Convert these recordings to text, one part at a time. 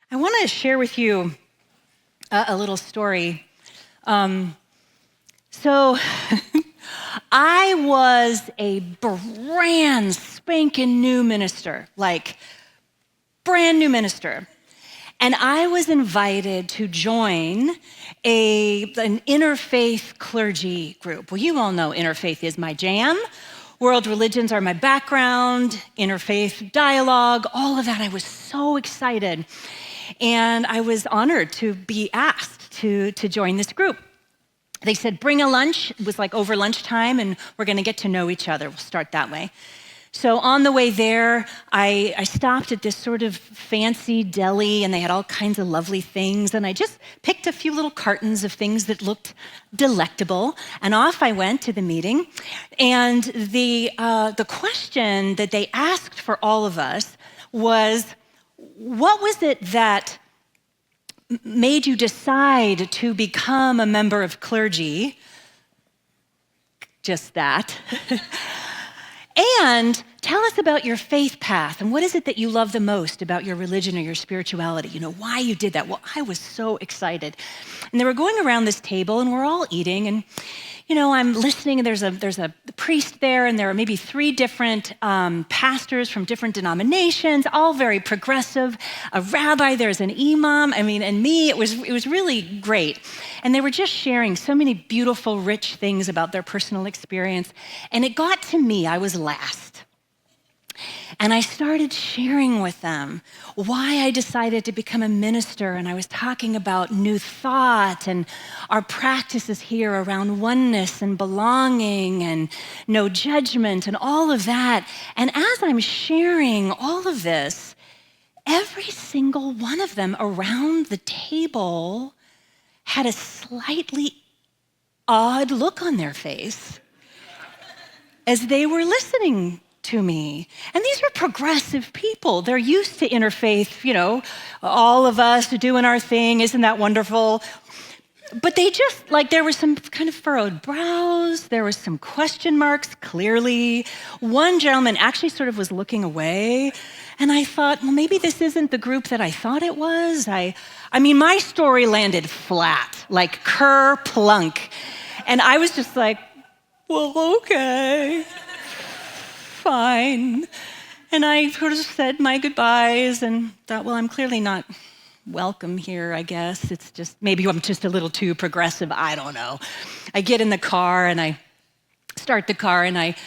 I want to share with you a little story. So I was a brand spanking new minister, like brand new minister. And I was invited to join an interfaith clergy group. Well, you all know interfaith is my jam. World religions are my background, interfaith dialogue, all of that. I was so excited. And I was honored to be asked to join this group. They said, bring a lunch. It was like over lunchtime, and we're going to get to know each other. We'll start that way. So on the way there, I stopped at this sort of fancy deli, and they had all kinds of lovely things. And I just picked a few little cartons of things that looked delectable. And off I went to the meeting. And the question that they asked for all of us was, what was it that made you decide to become a member of clergy? Just that. And tell us about your faith path, and what is it that you love the most about your religion or your spirituality? You know, why you did that. Well, I was so excited. And they were going around this table, and we're all eating, and you know, I'm listening, and there's a priest there, and there are maybe 3 different pastors from different denominations, all very progressive. A rabbi, there's an imam. I mean, and me, it was really great. And they were just sharing so many beautiful, rich things about their personal experience. And it got to me, I was last. And I started sharing with them why I decided to become a minister. And I was talking about new thought and our practices here around oneness and belonging and no judgment and all of that. And as I'm sharing all of this, every single one of them around the table had a slightly odd look on their face as they were listening to me. And these are progressive people. They're used to interfaith, you know, all of us doing our thing. Isn't that wonderful? But they just, like, there were some kind of furrowed brows. There were some question marks, clearly. One gentleman actually sort of was looking away. And I thought, well, maybe this isn't the group that I thought it was. I mean, my story landed flat, like kerplunk. And I was just like, well, okay. Fine. And I sort of said my goodbyes and thought, well, I'm clearly not welcome here, I guess. It's just, maybe I'm just a little too progressive. I don't know. I get in the car and I start the car and I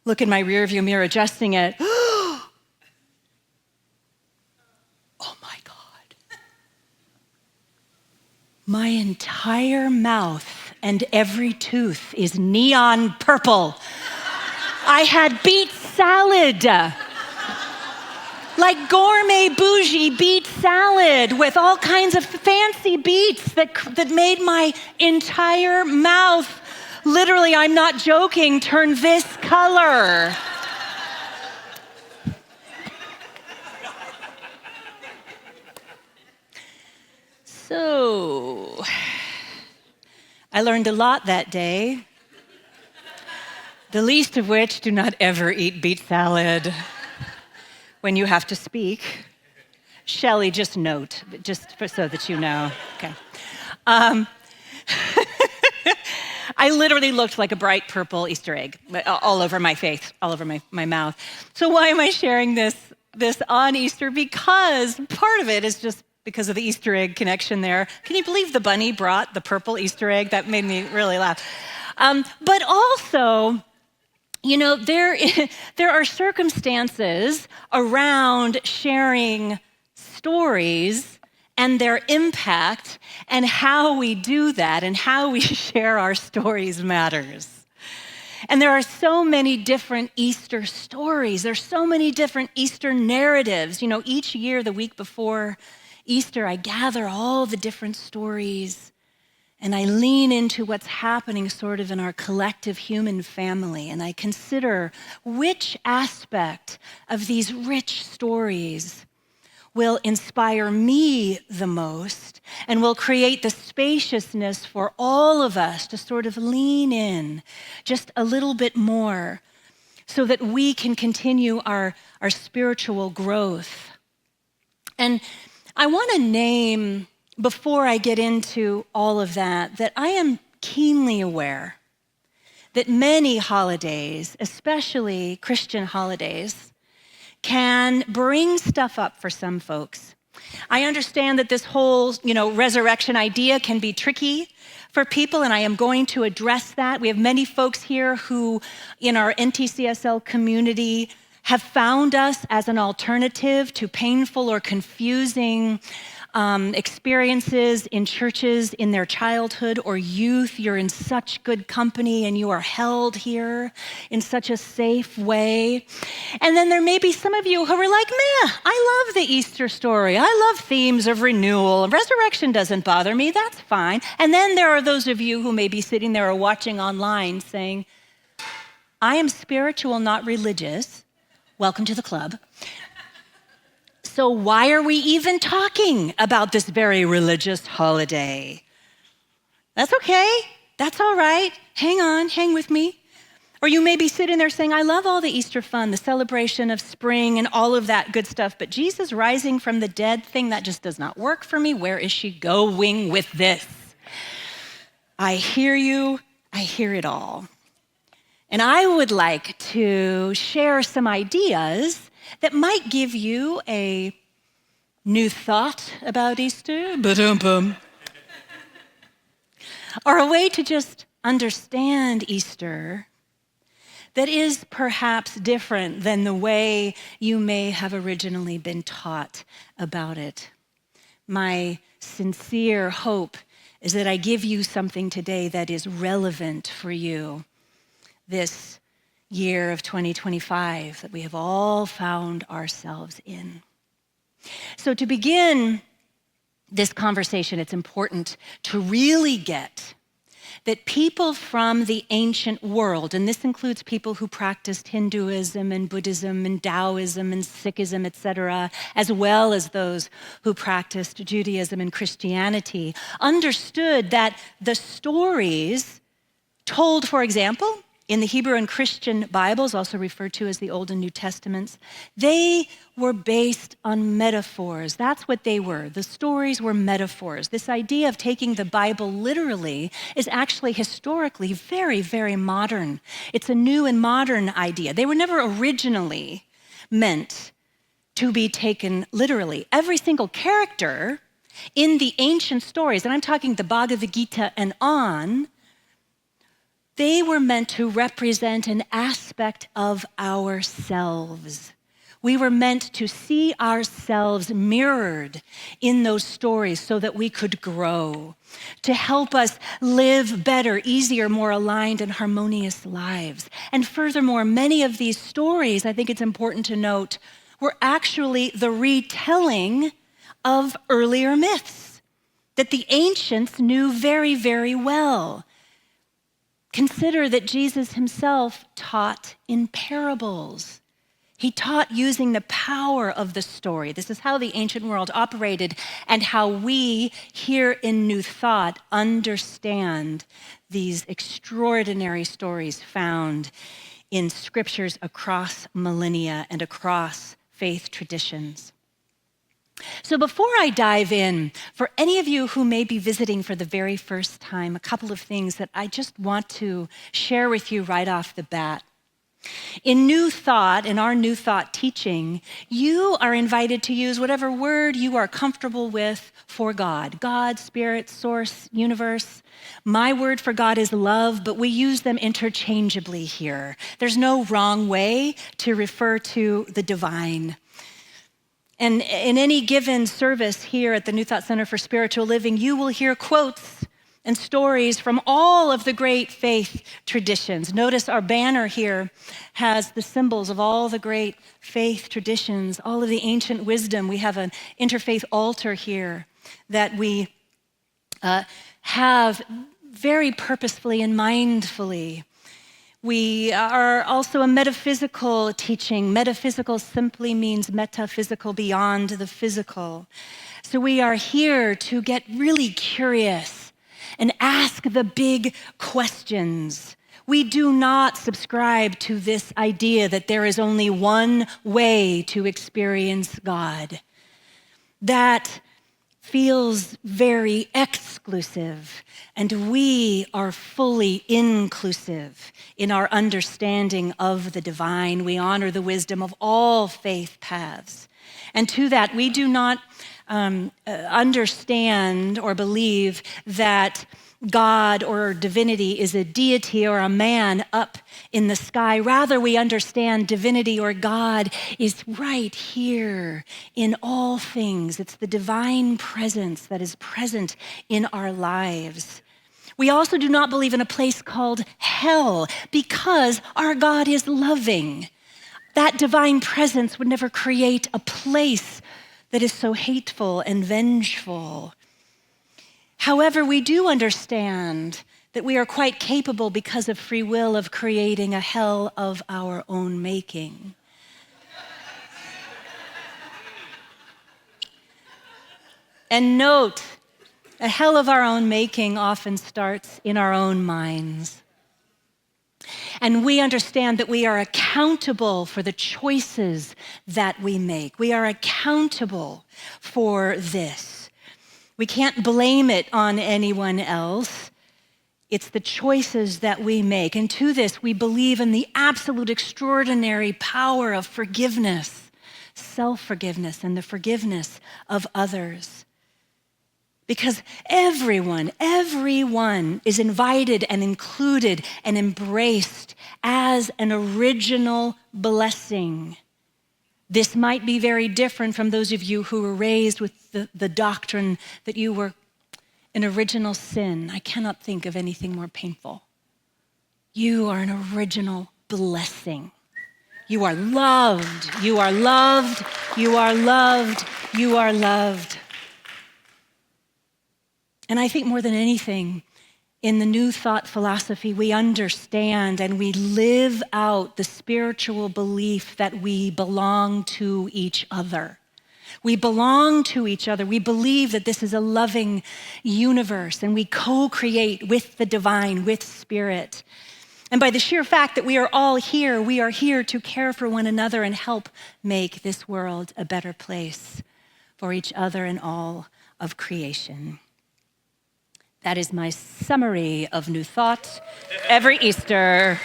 look in my rearview mirror, adjusting it. Oh my God. My entire mouth and every tooth is neon purple. I had beet salad, like gourmet bougie beet salad with all kinds of fancy beets that made my entire mouth, literally, I'm not joking, turn this color. So, I learned a lot that day. The least of which, do not ever eat beet salad when you have to speak. Shelley, just note, so that you know. Okay. I literally looked like a bright purple Easter egg all over my face, all over my mouth. So why am I sharing this on Easter? Because part of it is just because of the Easter egg connection there. Can you believe the bunny brought the purple Easter egg? That made me really laugh. But also, you know, there are circumstances around sharing stories and their impact, and how we do that and how we share our stories matters. And there are so many different Easter stories. There's so many different Easter narratives. You know, each year, the week before Easter, I gather all the different stories and I lean into what's happening sort of in our collective human family, and I consider which aspect of these rich stories will inspire me the most and will create the spaciousness for all of us to sort of lean in just a little bit more so that we can continue our spiritual growth. And I want to name, before I get into all of that, that I am keenly aware that many holidays, especially Christian holidays, can bring stuff up for some folks. I understand that this whole, resurrection idea can be tricky for people, and I am going to address that. We have many folks here who, in our NTCSL community, have found us as an alternative to painful or confusing experiences in churches in their childhood or youth. You're in such good company and you are held here in such a safe way. And then there may be some of you who are like, meh, I love the Easter story. I love themes of renewal. Resurrection doesn't bother me. That's fine. And then there are those of you who may be sitting there or watching online saying, I am spiritual, not religious. Welcome to the club. So why are we even talking about this very religious holiday? That's okay. That's all right. Hang on, hang with me. Or you may be sitting there saying, I love all the Easter fun, the celebration of spring and all of that good stuff, but Jesus rising from the dead thing, that just does not work for me. Where is she going with this? I hear you. I hear it all. And I would like to share some ideas that might give you a new thought about Easter, or a way to just understand Easter that is perhaps different than the way you may have originally been taught about it. My sincere hope is that I give you something today that is relevant for you this year of 2025 that we have all found ourselves in. So to begin this conversation, it's important to really get that people from the ancient world, and this includes people who practiced Hinduism and Buddhism and Taoism and Sikhism, etc., as well as those who practiced Judaism and Christianity, understood that the stories told, for example, in the Hebrew and Christian Bibles, also referred to as the Old and New Testaments, they were based on metaphors. That's what they were. The stories were metaphors. This idea of taking the Bible literally is actually historically very, very modern. It's a new and modern idea. They were never originally meant to be taken literally. Every single character in the ancient stories, and I'm talking the Bhagavad Gita and on, they were meant to represent an aspect of ourselves. We were meant to see ourselves mirrored in those stories so that we could grow, to help us live better, easier, more aligned and harmonious lives. And furthermore, many of these stories, I think it's important to note, were actually the retelling of earlier myths that the ancients knew very, very well. Consider that Jesus himself taught in parables. He taught using the power of the story. This is how the ancient world operated and how we here in New Thought understand these extraordinary stories found in scriptures across millennia and across faith traditions. So before I dive in, for any of you who may be visiting for the very first time, a couple of things that I just want to share with you right off the bat. In New Thought, in our New Thought teaching, you are invited to use whatever word you are comfortable with for God. God, Spirit, Source, Universe. My word for God is love, but we use them interchangeably here. There's no wrong way to refer to the divine. And in any given service here at the New Thought Center for Spiritual Living, you will hear quotes and stories from all of the great faith traditions. Notice our banner here has the symbols of all the great faith traditions, all of the ancient wisdom. We have an interfaith altar here that we have very purposefully and mindfully. We are also a metaphysical teaching. Metaphysical simply means metaphysical, beyond the physical. So we are here to get really curious and ask the big questions. We do not subscribe to this idea that there is only one way to experience God. that feels very exclusive, and we are fully inclusive in our understanding of the divine. We honor the wisdom of all faith paths. And to that, we do not understand or believe that God or divinity is a deity or a man up in the sky. Rather, we understand divinity or God is right here in all things. It's the divine presence that is present in our lives. We also do not believe in a place called hell because our God is loving. That divine presence would never create a place that is so hateful and vengeful. However, we do understand that we are quite capable, because of free will, of creating a hell of our own making. And note, a hell of our own making often starts in our own minds. And we understand that we are accountable for the choices that we make. We are accountable for this. We can't blame it on anyone else. It's the choices that we make. And to this, we believe in the absolute extraordinary power of forgiveness, self-forgiveness, and the forgiveness of others. Because everyone is invited and included and embraced as an original blessing. This might be very different from those of you who were raised with the doctrine that you were an original sin. I cannot think of anything more painful. You are an original blessing. You are loved. You are loved. You are loved. You are loved. And I think more than anything, in the New Thought philosophy, we understand and we live out the spiritual belief that we belong to each other. We belong to each other. We believe that this is a loving universe, and we co-create with the divine, with spirit. And by the sheer fact that we are all here, we are here to care for one another and help make this world a better place for each other and all of creation. That is my summary of New Thought every Easter.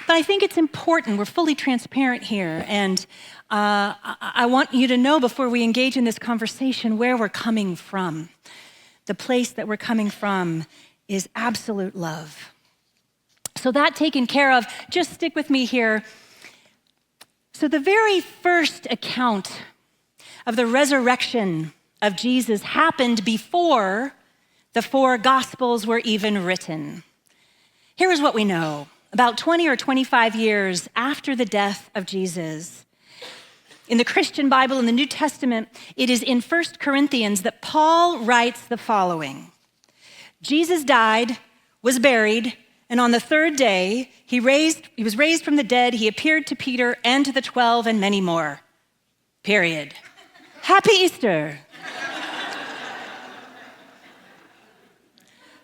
But I think it's important, we're fully transparent here, and I want you to know before we engage in this conversation where we're coming from. The place that we're coming from is absolute love. So that taken care of, just stick with me here. So the very first account of the resurrection of Jesus happened before the 4 Gospels were even written. Here is what we know. About 20 or 25 years after the death of Jesus, in the Christian Bible, in the New Testament, it is in 1 Corinthians that Paul writes the following. Jesus died, was buried, and on the 3rd day, he was raised from the dead. He appeared to Peter and to the 12 and many more. Period. Happy Easter.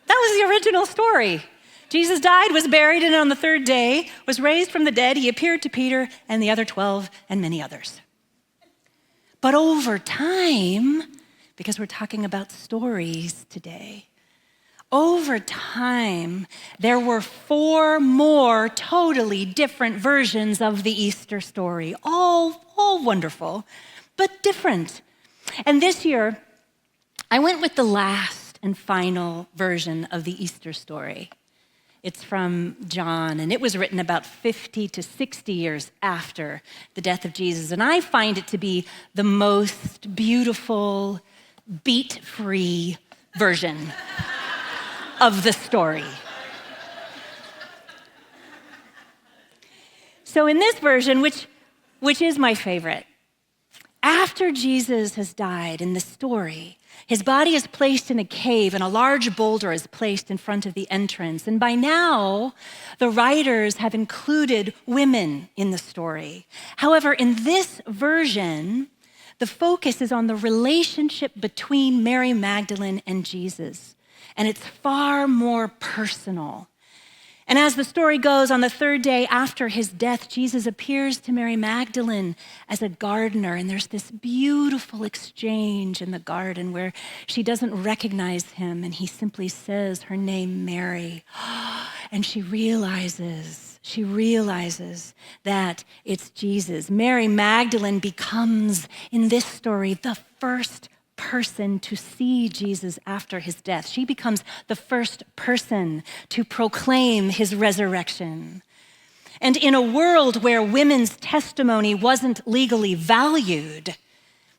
That was the original story. Jesus died, was buried, and on the 3rd day was raised from the dead. He appeared to Peter and the other 12 and many others. But over time, because we're talking about stories today, over time, there were 4 more totally different versions of the Easter story, all wonderful, but different. And this year, I went with the last and final version of the Easter story. It's from John, and it was written about 50 to 60 years after the death of Jesus. And I find it to be the most beautiful, beat-free version of the story. So in this version, which is my favorite, after Jesus has died in the story, his body is placed in a cave and a large boulder is placed in front of the entrance. And by now, the writers have included women in the story. However, in this version, the focus is on the relationship between Mary Magdalene and Jesus. And it's far more personal. And as the story goes, on the third day after his death, Jesus appears to Mary Magdalene as a gardener. And there's this beautiful exchange in the garden where she doesn't recognize him. And he simply says her name, Mary. And she realizes that it's Jesus. Mary Magdalene becomes, in this story, the first person to see Jesus after his death. She becomes the first person to proclaim his resurrection. And in a world where women's testimony wasn't legally valued,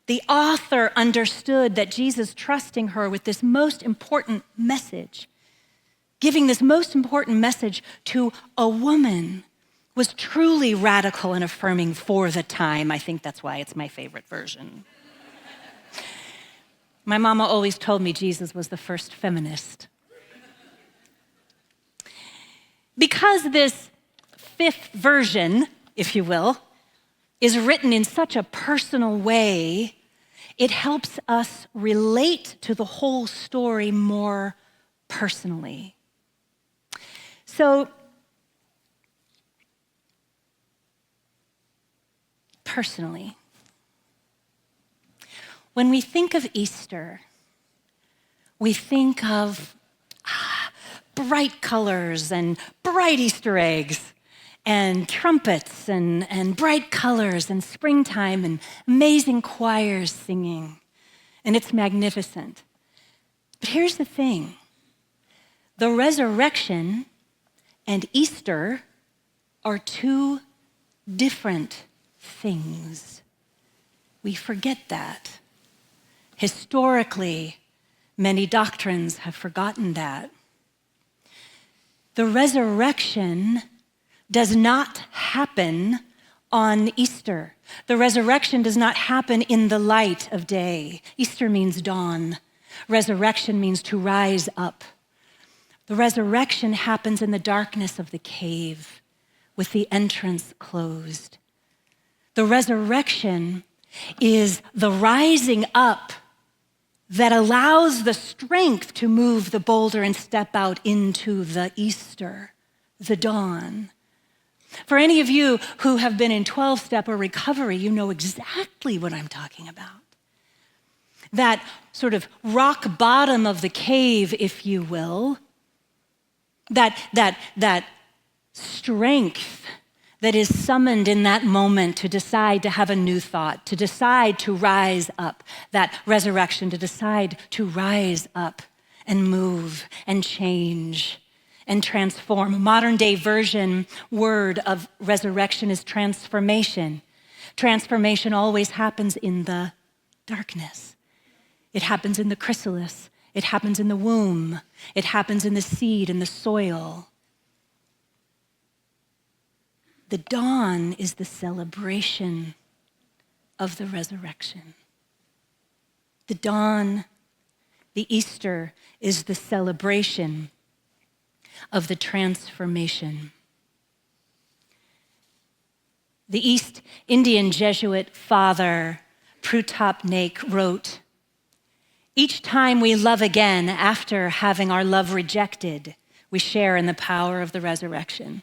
the author understood that Jesus trusting her with this most important message, giving this most important message to a woman, was truly radical and affirming for the time. I think that's why it's my favorite version. My mama always told me Jesus was the first feminist. Because this fifth version, if you will, is written in such a personal way, it helps us relate to the whole story more personally. So, personally, when we think of Easter, we think of bright colors and bright Easter eggs and trumpets and bright colors and springtime and amazing choirs singing. And it's magnificent. But here's the thing. The resurrection and Easter are two different things. We forget that. Historically, many doctrines have forgotten that. The resurrection does not happen on Easter. The resurrection does not happen in the light of day. Easter means dawn. Resurrection means to rise up. The resurrection happens in the darkness of the cave with the entrance closed. The resurrection is the rising up that allows the strength to move the boulder and step out into the Easter, the dawn. For any of you who have been in 12-step or recovery, you know exactly what I'm talking about. That sort of rock bottom of the cave, if you will, that strength that is summoned in that moment to decide to have a new thought, to decide to rise up, that resurrection, to decide to rise up and move and change and transform. A modern day version word of resurrection is transformation. Transformation always happens in the darkness. It happens in the chrysalis. It happens in the womb. It happens in the seed and the soil. The dawn is the celebration of the resurrection. The dawn, the Easter, is the celebration of the transformation. The East Indian Jesuit father, Pratap Naik, wrote, "Each time we love again after having our love rejected, we share in the power of the resurrection.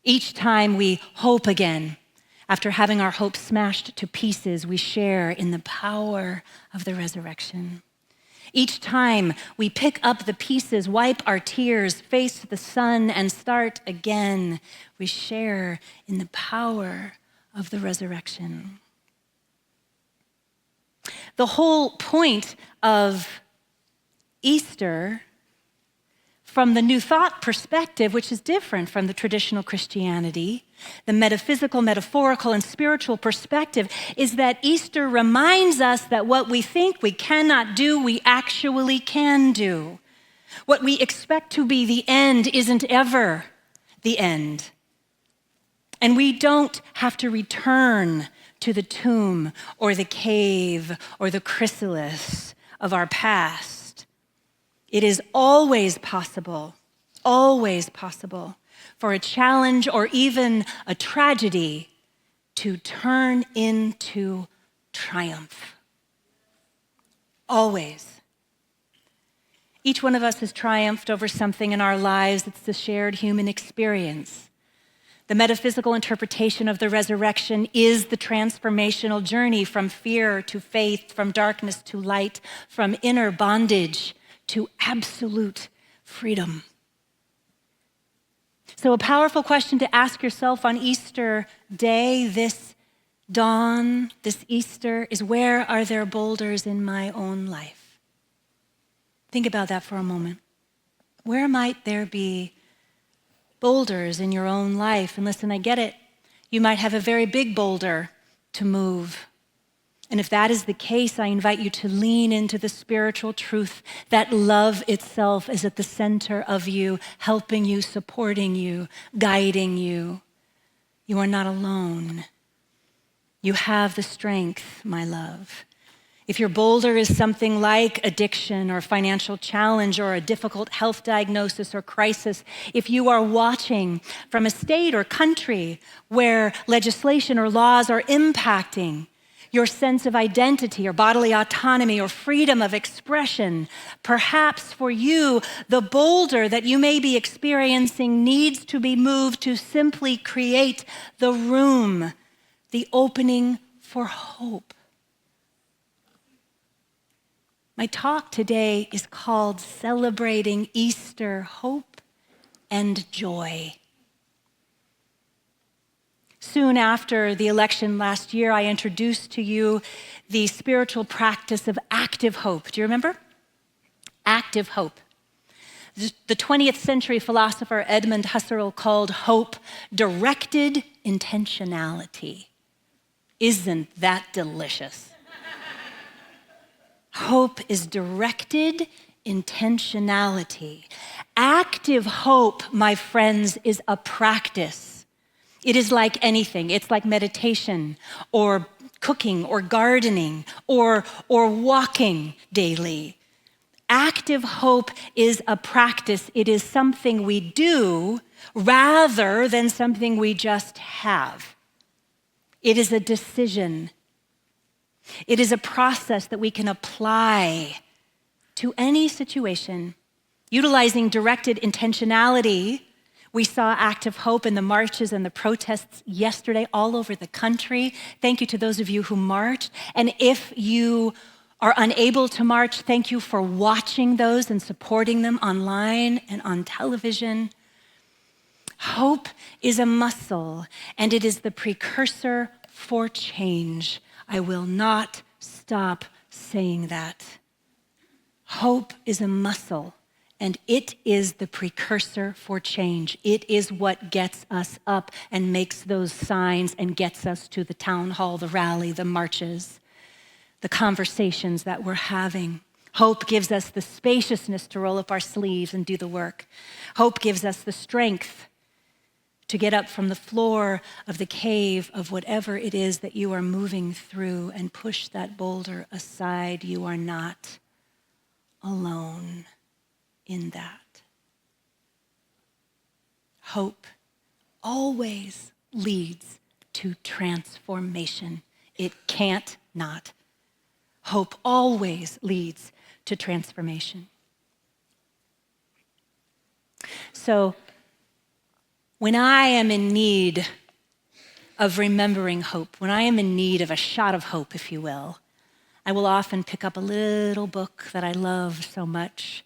Each time we hope again, after having our hope smashed to pieces, we share in the power of the resurrection. Each time we pick up the pieces, wipe our tears, face the sun, and start again, we share in the power of the resurrection." The whole point of Easter, from the New Thought perspective, which is different from the traditional Christianity, the metaphysical, metaphorical, and spiritual perspective, is that Easter reminds us that what we think we cannot do, we actually can do. What we expect to be the end isn't ever the end. And we don't have to return to the tomb or the cave or the chrysalis of our past. It is always possible for a challenge or even a tragedy to turn into triumph. Always. Each one of us has triumphed over something in our lives. It's the shared human experience. The metaphysical interpretation of the resurrection is the transformational journey from fear to faith, from darkness to light, from inner bondage to absolute freedom. So a powerful question to ask yourself on Easter Day, this dawn, this Easter, is where are there boulders in my own life? Think about that for a moment. Where might there be boulders in your own life? And listen, I get it. You might have a very big boulder to move. And if that is the case, I invite you to lean into the spiritual truth that love itself is at the center of you, helping you, supporting you, guiding you. You are not alone. You have the strength, my love. If your boulder is something like addiction or financial challenge or a difficult health diagnosis or crisis, if you are watching from a state or country where legislation or laws are impacting your sense of identity or bodily autonomy or freedom of expression, perhaps for you, the boulder that you may be experiencing needs to be moved to simply create the room, the opening for hope. My talk today is called Celebrating Easter Hope and Joy. Soon after the election last year, I introduced to you the spiritual practice of active hope. Do you remember? Active hope. The 20th century philosopher Edmund Husserl called hope directed intentionality. Isn't that delicious? Hope is directed intentionality. Active hope, my friends, is a practice. It is like anything. It's like meditation or cooking or gardening or walking daily. Active hope is a practice. It is something we do rather than something we just have. It is a decision. It is a process that we can apply to any situation. Utilizing directed intentionality, we saw active hope in the marches and the protests yesterday all over the country. Thank you to those of you who marched. And if you are unable to march, thank you for watching those and supporting them online and on television. Hope is a muscle, and it is the precursor for change. I will not stop saying that. Hope is a muscle, and it is the precursor for change. It is what gets us up and makes those signs and gets us to the town hall, the rally, the marches, the conversations that we're having. Hope gives us the spaciousness to roll up our sleeves and do the work. Hope gives us the strength to get up from the floor of the cave of whatever it is that you are moving through and push that boulder aside. You are not alone in that. Hope always leads to transformation. It can't not. Hope always leads to transformation. So, when I am in need of remembering hope, when I am in need of a shot of hope, if you will, I will often pick up a little book that I love so much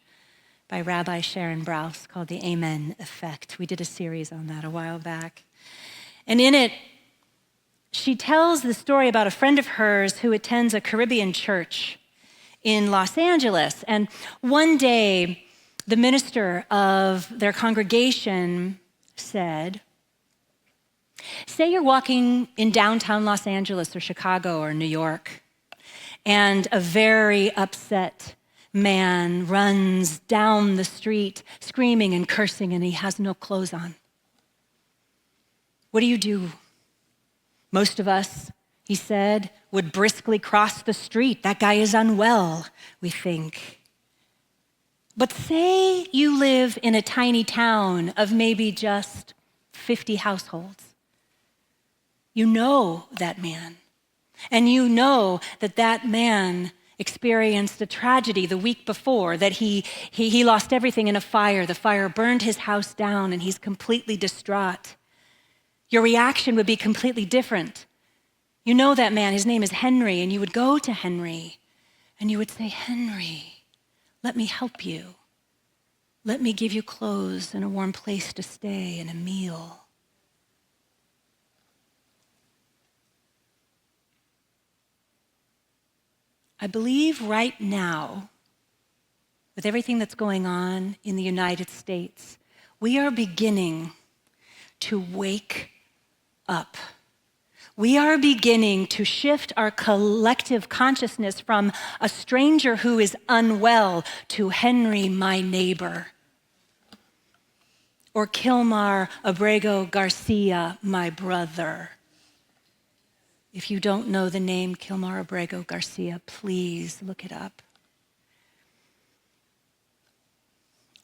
by Rabbi Sharon Brous called The Amen Effect. We did a series on that a while back. And in it, she tells the story about a friend of hers who attends a Caribbean church in Los Angeles. And one day, the minister of their congregation said, say you're walking in downtown Los Angeles or Chicago or New York, and a very upset man runs down the street screaming and cursing, and he has no clothes on. What do? Most of us, he said, would briskly cross the street. That guy is unwell, we think. But say you live in a tiny town of maybe just 50 households. You know that man. And you know that that man experienced a tragedy the week before, that he lost everything in a fire. The fire burned his house down and he's completely distraught. Your reaction would be completely different. You know that man, his name is Henry, and you would go to Henry and you would say, Henry, let me help you. Let me give you clothes and a warm place to stay and a meal. I believe right now, with everything that's going on in the United States, we are beginning to wake up. We are beginning to shift our collective consciousness from a stranger who is unwell to Henry, my neighbor, or Kilmar Abrego Garcia, my brother. If you don't know the name Kilmar Abrego Garcia, please look it up.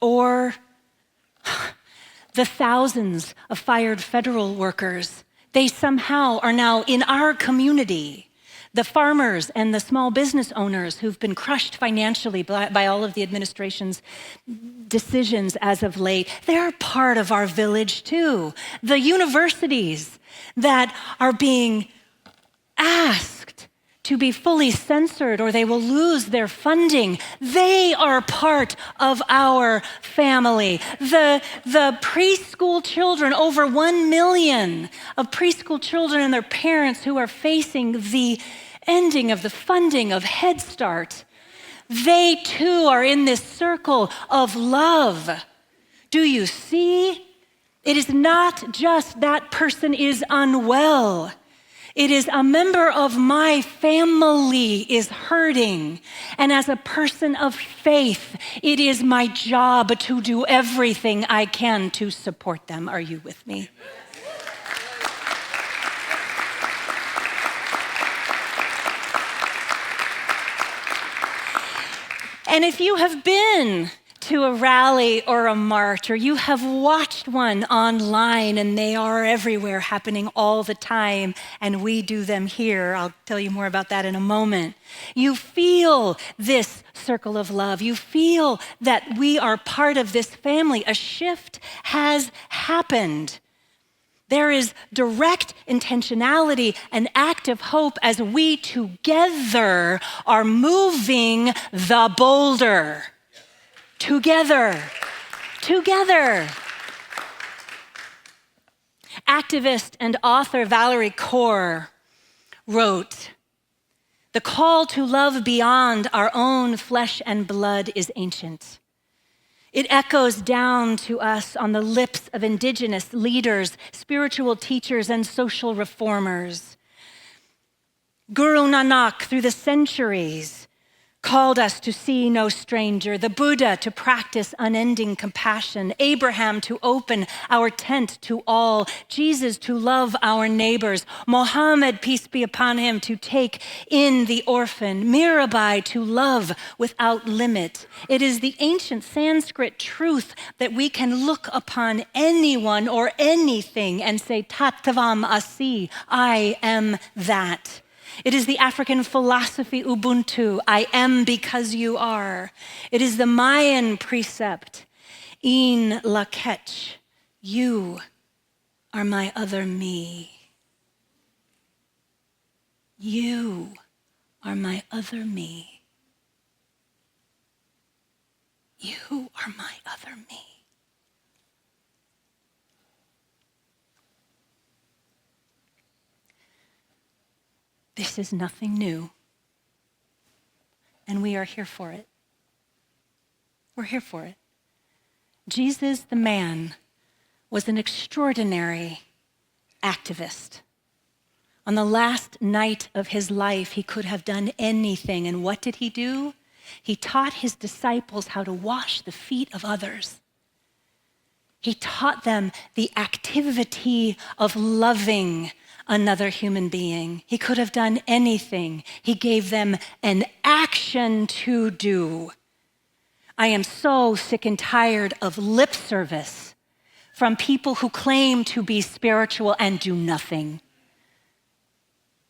Or the thousands of fired federal workers. They somehow are now in our community. The farmers and the small business owners who've been crushed financially by all of the administration's decisions as of late, they're part of our village too. The universities that are being asked to be fully censored or they will lose their funding, they are part of our family. The preschool children, over 1 million of preschool children and their parents who are facing the ending of the funding of Head Start, they too are in this circle of love. Do you see? It is not just that person is unwell. It is a member of my family is hurting. And as a person of faith, it is my job to do everything I can to support them. Are you with me? And if you have been to a rally or a march, or you have watched one online, and they are everywhere, happening all the time, and we do them here. I'll tell you more about that in a moment. You feel this circle of love. You feel that we are part of this family. A shift has happened. There is direct intentionality and active hope as we together are moving the boulder. Together. Activist and author Valerie Kaur wrote, "The call to love beyond our own flesh and blood is ancient. It echoes down to us on the lips of indigenous leaders, spiritual teachers, and social reformers. Guru Nanak, through the centuries, called us to see no stranger, the Buddha to practice unending compassion, Abraham to open our tent to all, Jesus to love our neighbors, Mohammed, peace be upon him, to take in the orphan, Mirabai to love without limit. It is the ancient Sanskrit truth that we can look upon anyone or anything and say, Tattvam Asi, I am that. It is the African philosophy Ubuntu, I am because you are. It is the Mayan precept, In Lak'ech, you are my other me. You are my other me. You are my other me. This is nothing new, and we are here for it. We're here for it. Jesus, the man, was an extraordinary activist. On the last night of his life, he could have done anything, and what did he do? He taught his disciples how to wash the feet of others. He taught them the activity of loving another human being. He could have done anything. He gave them an action to do. I am so sick and tired of lip service from people who claim to be spiritual and do nothing.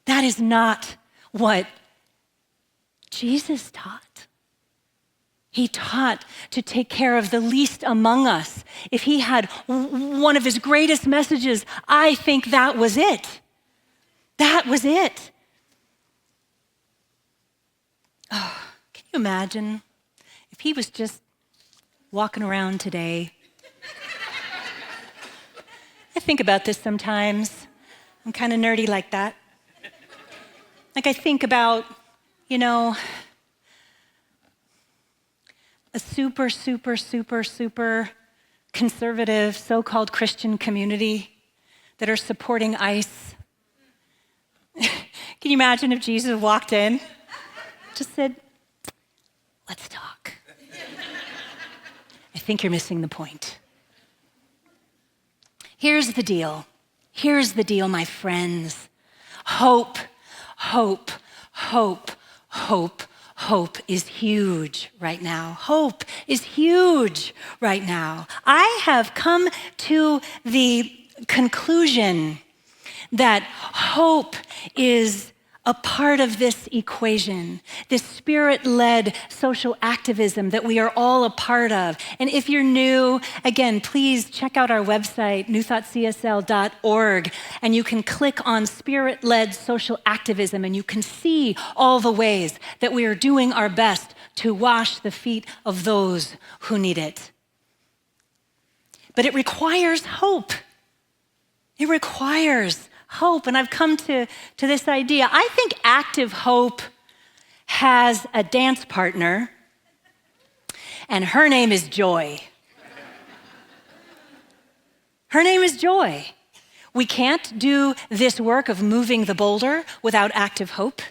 That is not what Jesus taught. He taught to take care of the least among us. If he had one of his greatest messages, I think that was it. That was it. Oh, can you imagine if he was just walking around today? I think about this sometimes. I'm kind of nerdy like that. Like I think about, a super conservative so-called Christian community that are supporting ICE. Can you imagine if Jesus walked in, just said, let's talk. I think you're missing the point. Here's the deal. Here's the deal, my friends. Hope is huge right now. Hope is huge right now. I have come to the conclusion that hope is a part of this equation, this spirit-led social activism that we are all a part of. And if you're new, again, please check out our website, newthoughtcsl.org, and you can click on spirit-led social activism, and you can see all the ways that we are doing our best to wash the feet of those who need it. But it requires hope. It requires hope. And I've come to this idea. I think Active Hope has a dance partner, and her name is Joy. Her name is Joy. We can't do this work of moving the boulder without Active Hope.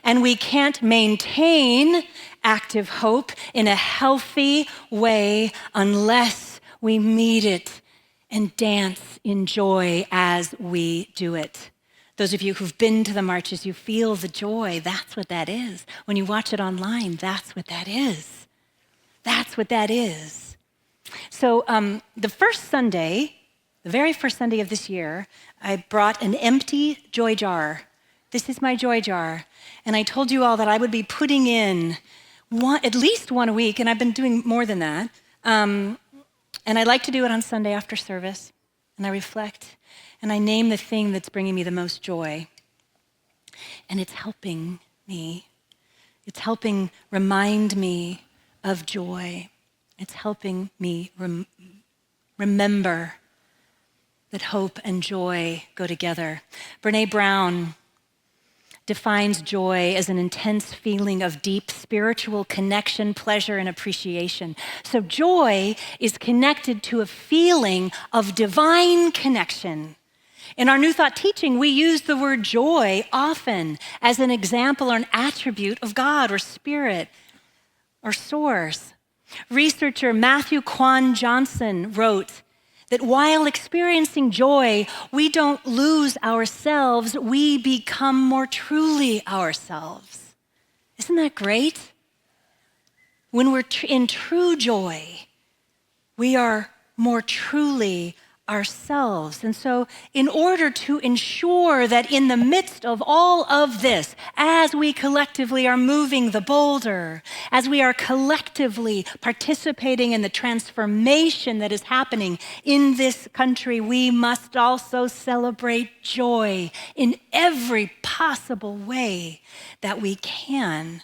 And we can't maintain Active Hope in a healthy way unless we meet it and dance in joy as we do it. Those of you who've been to the marches, you feel the joy. That's what that is. When you watch it online, that's what that is. That's what that is. So the very first Sunday of this year, I brought an empty joy jar. This is my joy jar. And I told you all that I would be putting in at least one a week, and I've been doing more than that. And I like to do it on Sunday after service, and I reflect, and I name the thing that's bringing me the most joy. And it's helping me. It's helping remind me of joy. It's helping me remember that hope and joy go together. Brené Brown defines joy as an intense feeling of deep spiritual connection, pleasure, and appreciation. So joy is connected to a feeling of divine connection. In our New Thought teaching, we use the word joy often as an example or an attribute of God or Spirit or Source. Researcher Matthew Quan Johnson wrote that while experiencing joy, we don't lose ourselves, we become more truly ourselves. Isn't that great? When we're in true joy, we are more truly ourselves. And so in order to ensure that in the midst of all of this, as we collectively are moving the boulder, as we are collectively participating in the transformation that is happening in this country, we must also celebrate joy in every possible way that we can.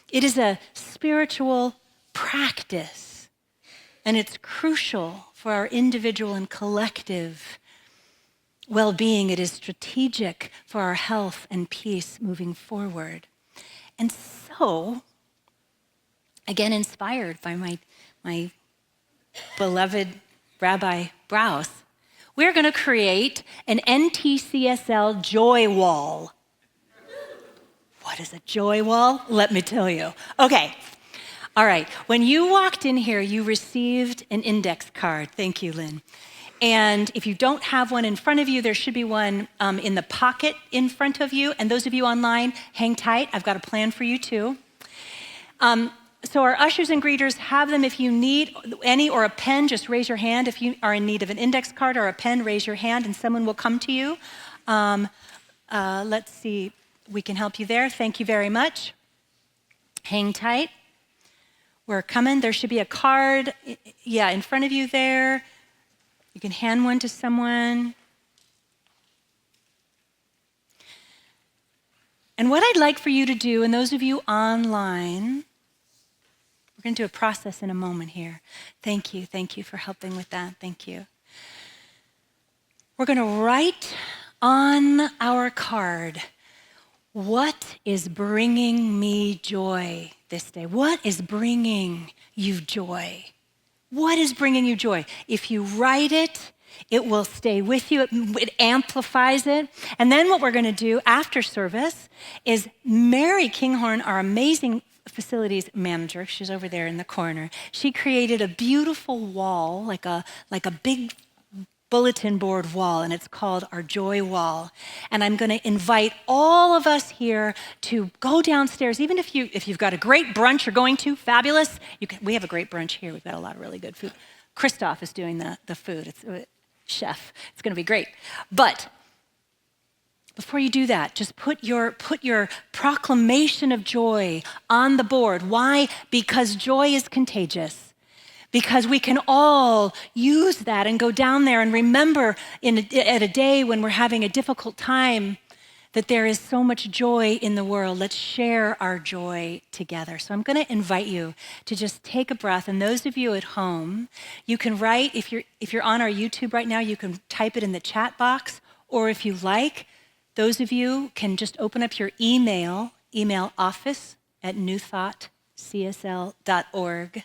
It is a spiritual practice, and it's crucial for our individual and collective well-being. It is strategic for our health and peace moving forward. And so, again, inspired by my beloved Rabbi Brous, we're going to create an NTCSL joy wall. What is a joy wall? Let me tell you. Okay. All right, when you walked in here, you received an index card. Thank you, Lynn. And if you don't have one in front of you, there should be one in the pocket in front of you. And those of you online, hang tight. I've got a plan for you too. So our ushers and greeters have them. If you need any or a pen, just raise your hand. If you are in need of an index card or a pen, raise your hand and someone will come to you. Let's see, we can help you there. Thank you very much. Hang tight. We're coming. There should be a card, in front of you there. You can hand one to someone. And what I'd like for you to do, and those of you online, we're going to do a process in a moment here. Thank you for helping with that. Thank you. We're going to write on our card, what is bringing me joy this day? What is bringing you joy? What is bringing you joy? If you write it, it will stay with you. It amplifies it. And then what we're going to do after service is Mary Kinghorn, our amazing facilities manager, she's over there in the corner. She created a beautiful wall, like a big bulletin board wall, and it's called our Joy Wall. And I'm going to invite all of us here to go downstairs. Even if you've got a great brunch you're going to, fabulous. We have a great brunch here. We've got a lot of really good food. Christoph is doing the food. It's chef. It's going to be great. But before you do that, just put your proclamation of joy on the board. Why? Because joy is contagious. Because we can all use that and go down there and remember at a day when we're having a difficult time that there is so much joy in the world. Let's share our joy together. So I'm going to invite you to just take a breath. And those of you at home, you can write, if you're on our YouTube right now, you can type it in the chat box. Or if you like, those of you can just open up your email office@newthoughtcsl.org.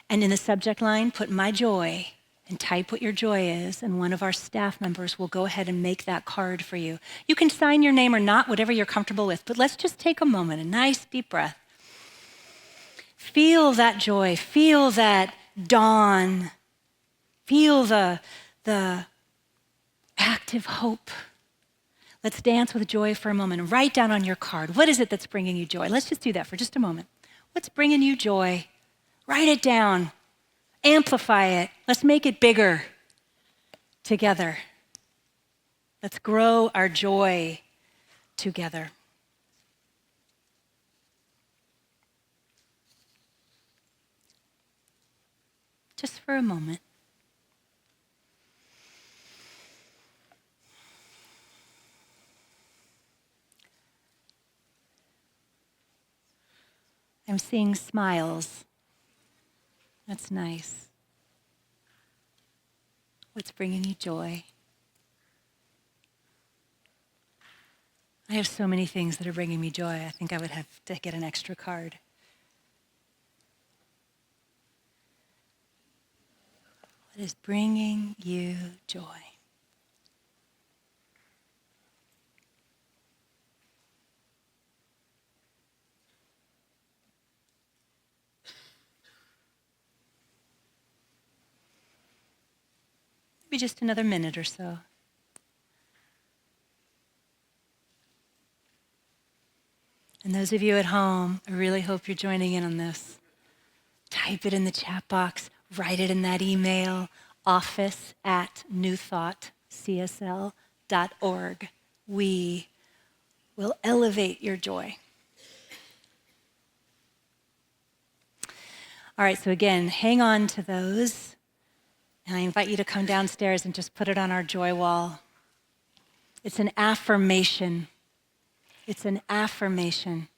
And in the subject line, put my joy and type what your joy is, and one of our staff members will go ahead and make that card for you. You can sign your name or not, whatever you're comfortable with, but let's just take a moment, a nice deep breath. Feel that joy, feel that dawn, feel the active hope. Let's dance with joy for a moment and write down on your card, what is it that's bringing you joy? Let's just do that for just a moment. What's bringing you joy? Write it down. Amplify it. Let's make it bigger together. Let's grow our joy together. Just for a moment. I'm seeing smiles. That's nice. What's bringing you joy? I have so many things that are bringing me joy. I think I would have to get an extra card. What is bringing you joy? Maybe just another minute or so. And those of you at home, I really hope you're joining in on this. Type it in the chat box, write it in that email, office@newthoughtcsl.org. We will elevate your joy. All right, so again, hang on to those. And I invite you to come downstairs and just put it on our joy wall. It's an affirmation. It's an affirmation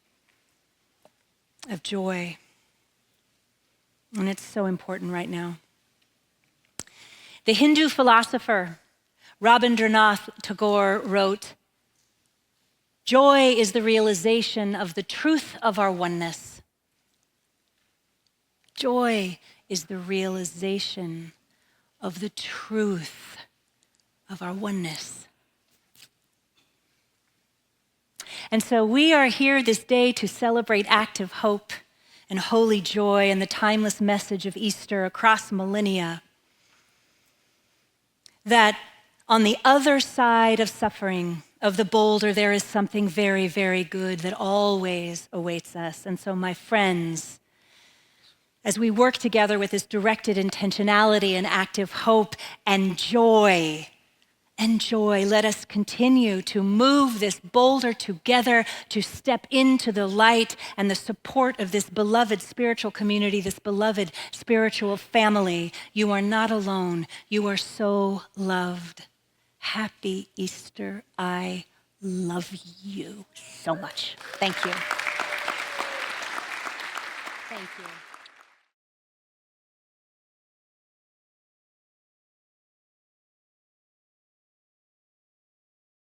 of joy. And it's so important right now. The Hindu philosopher Rabindranath Tagore wrote, "Joy is the realization of the truth of our oneness." Joy is the realization of the truth of our oneness. And so we are here this day to celebrate active hope and holy joy and the timeless message of Easter across millennia. That on the other side of suffering, of the boulder, there is something very, very good that always awaits us. And so my friends, as we work together with this directed intentionality and active hope and joy and joy. Let us continue to move this boulder together, to step into the light and the support of this beloved spiritual community, this beloved spiritual family. You are not alone. You are so loved. Happy Easter. I love you so much. Thank you. Thank you.